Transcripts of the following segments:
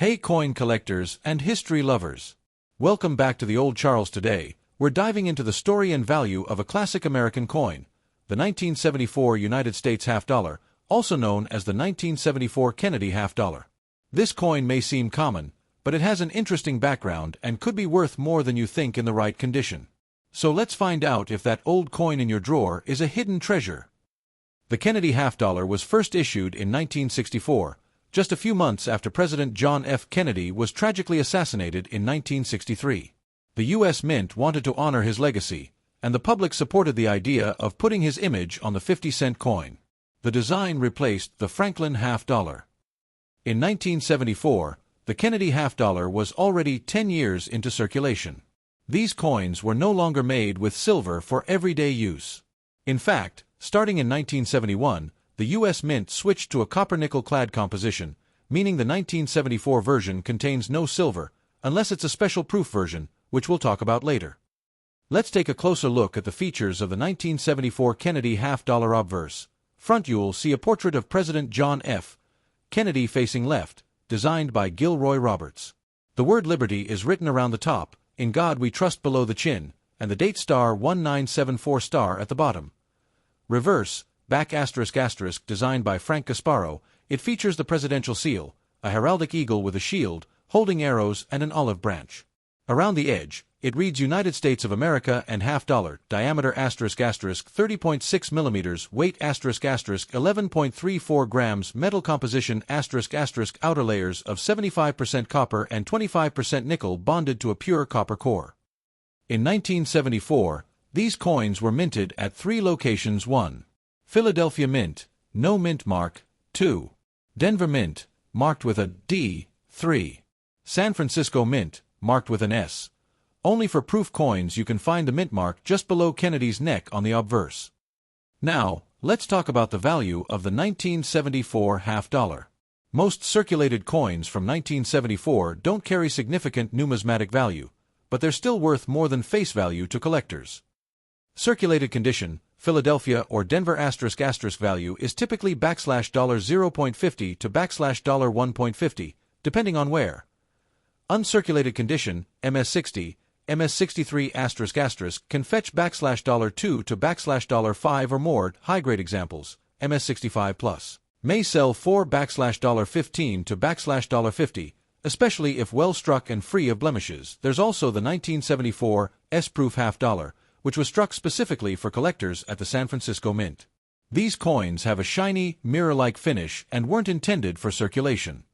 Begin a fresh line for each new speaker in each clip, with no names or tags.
Hey coin collectors and history lovers! Welcome back to the Old Charles. Today, we're diving into the story and value of a classic American coin, the 1974 United States half dollar, also known as the 1974 Kennedy half dollar. This coin may seem common, but it has an interesting background and could be worth more than you think in the right condition. So let's find out if that old coin in your drawer is a hidden treasure. The Kennedy half dollar was first issued in 1964, just a few months after President John F. Kennedy was tragically assassinated in 1963. The U.S. Mint wanted to honor his legacy, and the public supported the idea of putting his image on the 50-cent coin. The design replaced the Franklin half dollar. In 1974, the Kennedy half dollar was already 10 years into circulation. These coins were no longer made with silver for everyday use. In fact, starting in 1971, the U.S. Mint switched to a copper-nickel clad composition, meaning the 1974 version contains no silver, unless it's a special proof version, which we'll talk about later. Let's take a closer look at the features of the 1974 Kennedy half-dollar obverse. Front, you'll see a portrait of President John F. Kennedy facing left, designed by Gilroy Roberts. The word Liberty is written around the top, In God We Trust below the chin, and the date star 1974 star at the bottom. Reverse, back ***, designed by Frank Gasparo, it features the presidential seal, a heraldic eagle with a shield, holding arrows and an olive branch. Around the edge, it reads United States of America and half dollar, diameter ***, 30.6 millimeters, weight ***, 11.34 grams, metal composition ***, outer layers of 75% copper and 25% nickel bonded to a pure copper core. In 1974, these coins were minted at 3 locations: 1. Philadelphia Mint, no mint mark. 2. Denver Mint, marked with a D. 3. San Francisco Mint, marked with an S. Only for proof coins you can find the mint mark just below Kennedy's neck on the obverse. Now, let's talk about the value of the 1974 half dollar. Most circulated coins from 1974 don't carry significant numismatic value, but they're still worth more than face value to collectors. Circulated condition, Philadelphia or Denver *** value is typically $0.50 to $1.50, depending on where. Uncirculated condition, MS60, MS63 *** can fetch $2 to $5 or more. High-grade examples, MS65 plus, may sell for $15 to $50, especially if well struck and free of blemishes. There's also the 1974 S-proof half dollar, which was struck specifically for collectors at the San Francisco Mint. These coins have a shiny, mirror-like finish and weren't intended for circulation.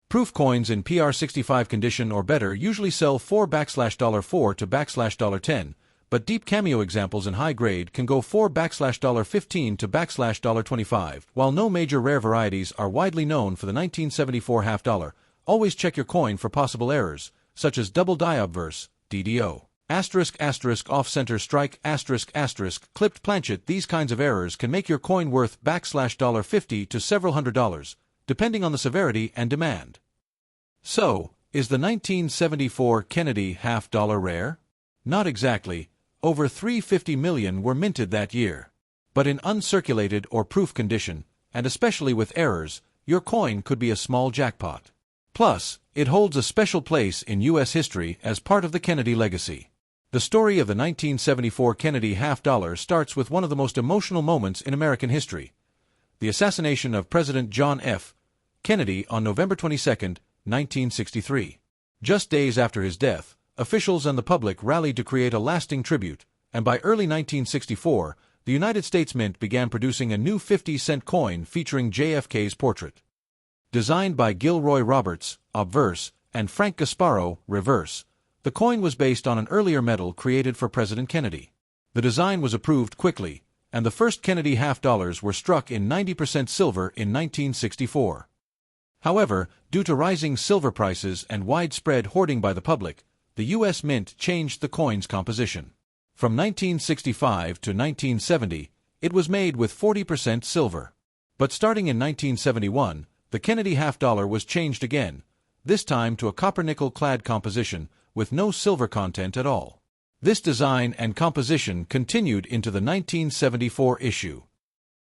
Proof coins in PR65 condition or better usually sell for $4 to $10, but deep cameo examples in high grade can go for $15 to $25. While no major rare varieties are widely known for the 1974 half dollar, always check your coin for possible errors, such as double die obverse, DDO. ***, off-center strike, ***, clipped planchet. These kinds of errors can make your coin worth $50 to several $100s, depending on the severity and demand. So, is the 1974 Kennedy half dollar rare? Not exactly. Over 350 million were minted that year. But in uncirculated or proof condition, and especially with errors, your coin could be a small jackpot. Plus, it holds a special place in U.S. history as part of the Kennedy legacy. The story of the 1974 Kennedy half dollar starts with one of the most emotional moments in American history: the assassination of President John F. Kennedy on November 22, 1963. Just days after his death, officials and the public rallied to create a lasting tribute, and by early 1964, the United States Mint began producing a new 50-cent coin featuring JFK's portrait. Designed by Gilroy Roberts, obverse, and Frank Gasparo, reverse, the coin was based on an earlier medal created for President Kennedy. The design was approved quickly, and the first Kennedy half dollars were struck in 90% silver in 1964. However, due to rising silver prices and widespread hoarding by the public, the U.S. Mint changed the coin's composition. From 1965 to 1970, it was made with 40% silver. But starting in 1971, the Kennedy half dollar was changed again, this time to a copper-nickel clad composition with no silver content at all. This design and composition continued into the 1974 issue.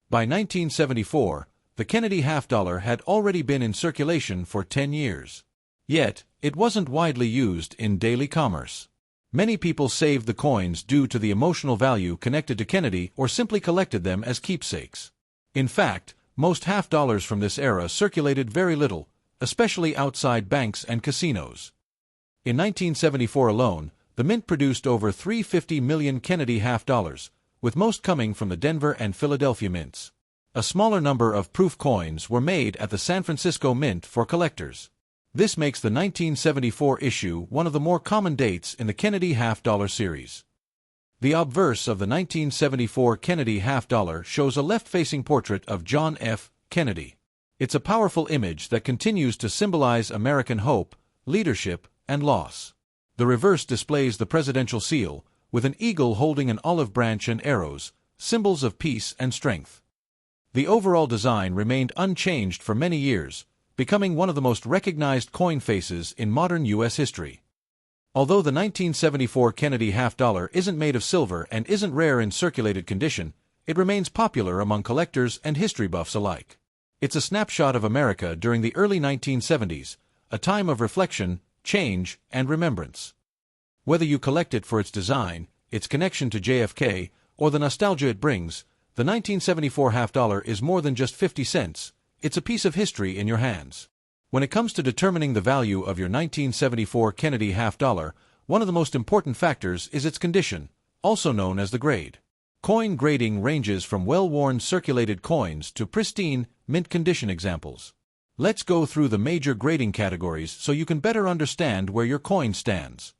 By 1974, the Kennedy half dollar had already been in circulation for 10 years. Yet, it wasn't widely used in daily commerce. Many people saved the coins due to the emotional value connected to Kennedy or simply collected them as keepsakes. In fact, most half-dollars from this era circulated very little, especially outside banks and casinos. In 1974 alone, the mint produced over 350 million Kennedy half-dollars, with most coming from the Denver and Philadelphia mints. A smaller number of proof coins were made at the San Francisco Mint for collectors. This makes the 1974 issue one of the more common dates in the Kennedy half-dollar series. The obverse of the 1974 Kennedy half-dollar shows a left-facing portrait of John F. Kennedy. It's a powerful image that continues to symbolize American hope, leadership, and loss. The reverse displays the presidential seal, with an eagle holding an olive branch and arrows, symbols of peace and strength. The overall design remained unchanged for many years, becoming one of the most recognized coin faces in modern U.S. history. Although the 1974 Kennedy half-dollar isn't made of silver and isn't rare in circulated condition, it remains popular among collectors and history buffs alike. It's a snapshot of America during the early 1970s, a time of reflection, change, and remembrance. Whether you collect it for its design, its connection to JFK, or the nostalgia it brings, the 1974 half-dollar is more than just 50 cents. It's a piece of history in your hands. When it comes to determining the value of your 1974 Kennedy half-dollar, one of the most important factors is its condition, also known as the grade. Coin grading ranges from well-worn circulated coins to pristine, mint condition examples. Let's go through the major grading categories so you can better understand where your coin stands.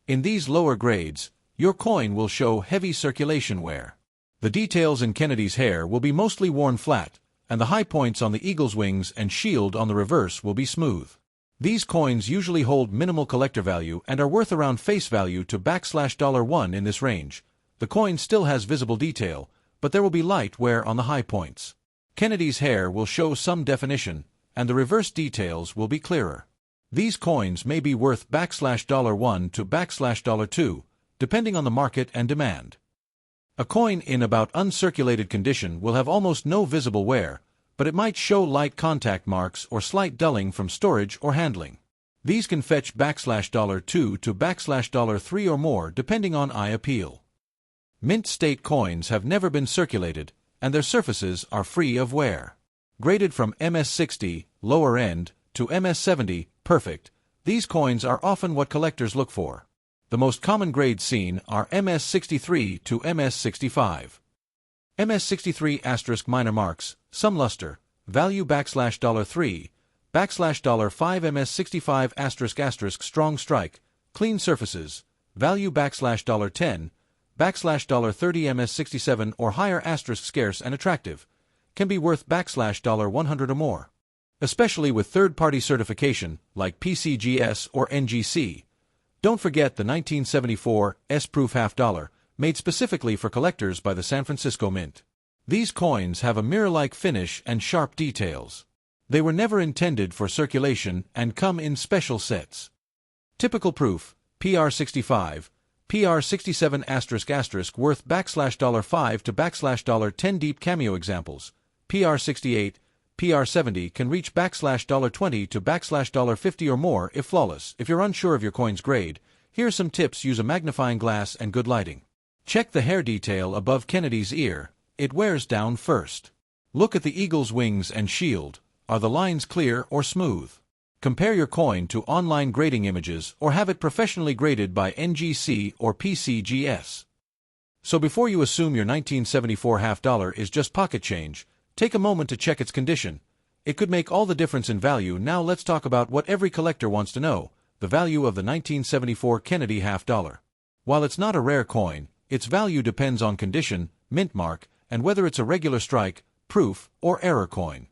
In these lower grades, your coin will show heavy circulation wear. The details in Kennedy's hair will be mostly worn flat, and the high points on the eagle's wings and shield on the reverse will be smooth. These coins usually hold minimal collector value and are worth around face value to $1 in this range. The coin still has visible detail, but there will be light wear on the high points. Kennedy's hair will show some definition, and the reverse details will be clearer. These coins may be worth $1 to $2, depending on the market and demand. A coin in about uncirculated condition will have almost no visible wear, but it might show light contact marks or slight dulling from storage or handling. These can fetch $2 to $3 or more depending on eye appeal. Mint state coins have never been circulated, and their surfaces are free of wear. Graded from MS-60, lower end, to MS-70, perfect, these coins are often what collectors look for. The most common grades seen are MS-63 to MS-65. MS-63 * minor marks, some luster, value $3, $5 MS-65 * strong strike, clean surfaces, value $10, $30 MS-67 or higher * scarce and attractive, can be worth $100 or more. Especially with third-party certification, like PCGS or NGC. Don't forget the 1974 S-Proof half-dollar, made specifically for collectors by the San Francisco Mint. These coins have a mirror-like finish and sharp details. They were never intended for circulation and come in special sets. Typical proof, PR65, PR67 * worth $5 to $10 deep cameo examples, PR68, PR70 can reach $20 to $50 or more if flawless. If you're unsure of your coin's grade, here's some tips: use a magnifying glass and good lighting. Check the hair detail above Kennedy's ear, it wears down first. Look at the eagle's wings and shield, are the lines clear or smooth? Compare your coin to online grading images or have it professionally graded by NGC or PCGS. So before you assume your 1974 half-dollar is just pocket change, take a moment to check its condition. It could make all the difference in value. Now let's talk about what every collector wants to know, the value of the 1974 Kennedy half-dollar. While it's not a rare coin, its value depends on condition, mint mark, and whether it's a regular strike, proof, or error coin.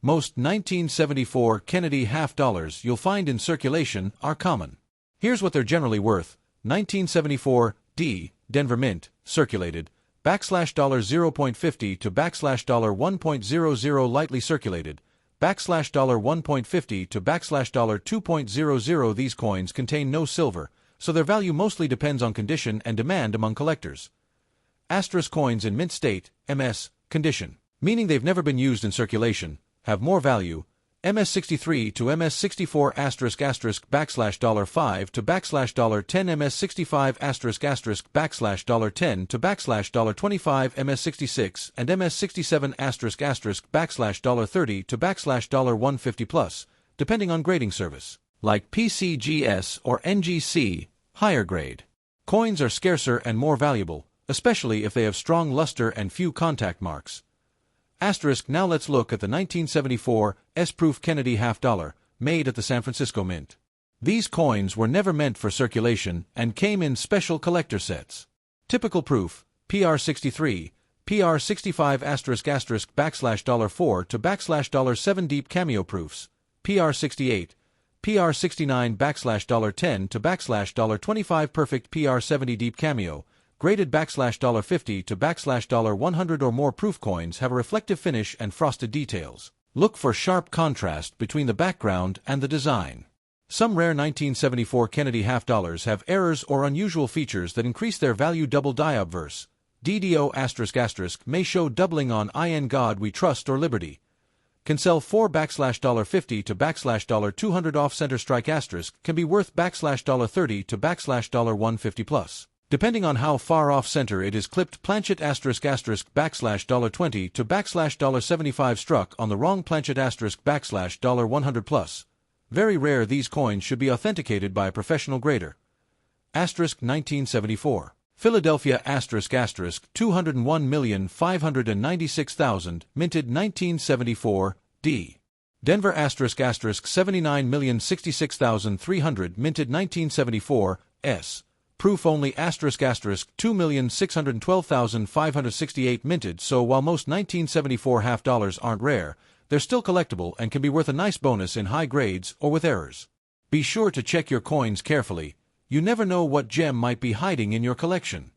Most 1974 Kennedy half-dollars you'll find in circulation are common. Here's what they're generally worth: 1974 D, Denver Mint, circulated, $0.50 to $1.00 lightly circulated, $1.50 to $2.00. These coins contain no silver, so their value mostly depends on condition and demand among collectors. Asterisk coins in mint state, MS, condition, meaning they've never been used in circulation, have more value. MS63 to MS64 $*$5 to $10 MS65 $10 to $25 MS66 and MS67 $30 to $150 plus, depending on grading service, like PCGS or NGC, higher grade. Coins are scarcer and more valuable, especially if they have strong luster and few contact marks. Now let's look at the 1974 S-proof Kennedy half-dollar, made at the San Francisco Mint. These coins were never meant for circulation and came in special collector sets. Typical proof, PR63, PR65 $4 to $7 deep cameo proofs, PR68, PR69 $10 to $25 perfect PR70 deep cameo, graded $50 to $100 or more proof coins have a reflective finish and frosted details. Look for sharp contrast between the background and the design. Some rare 1974 Kennedy half-dollars have errors or unusual features that increase their value. Double die obverse, DDO** may show doubling on In God We Trust or Liberty. Can sell for $50 to $200 off center strike asterisk can be worth $30 to $150 plus. Depending on how far off center it is clipped. Planchet **$ $20 to $75 struck on the wrong planchet ** $100 plus. Very rare. These coins should be authenticated by a professional grader. 1974. Philadelphia ** 201,596,000 minted 1974 D. Denver ** 79,066,300 minted 1974 S. Proof only ** 2,612,568 minted. So while most 1974 half-dollars aren't rare, they're still collectible and can be worth a nice bonus in high grades or with errors. Be sure to check your coins carefully. You never know what gem might be hiding in your collection.